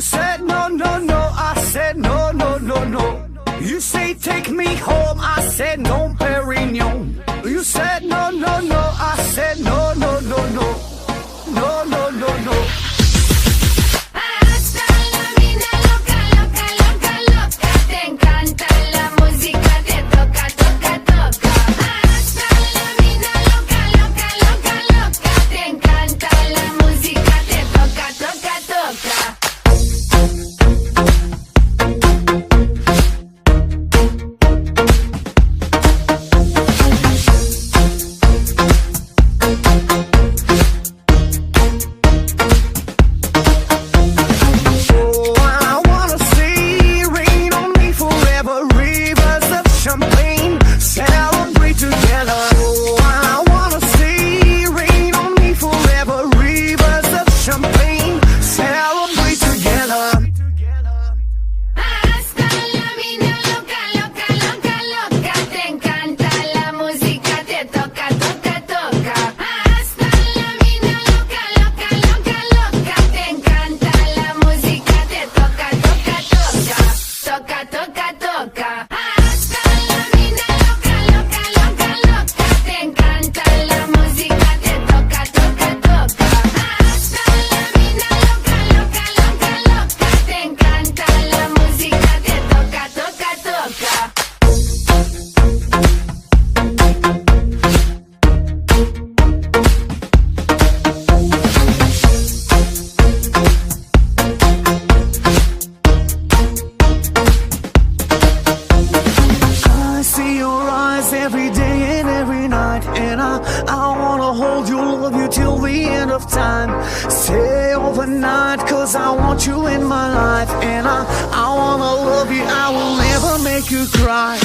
said no, no, no, I said no, no, no, no. You say take me home, I said no, Perignon. You said no, no, no, I said no, no, no, no. No, no, no, no. Hasta la vida loca, loca, loca, loca. Te encanta la música, te toca, toca, toca. Hasta la vida loca, loca, loca, loca. Te encanta la música, te toca, toca, toca. Hasta la vida loca, loca, loca, loca. Te encanta la música, te toca, toca, toca. Hasta la vida loca, loca, loca, loca. Te encanta la música, te toca, toca, toca. Toca, toca, toca. Hasta la vida loca, loca, loca, loca. Te encanta la música, te toca, toca, toca. Hasta la vida loca, loca, loca, loca. Te encanta la música, te toca, toca, toca. I see your eyes every day and every night, and I wanna hold you, love you till the end of time. Stay overnight, cause I want you in my life, and I wanna love you, I will never make you cry.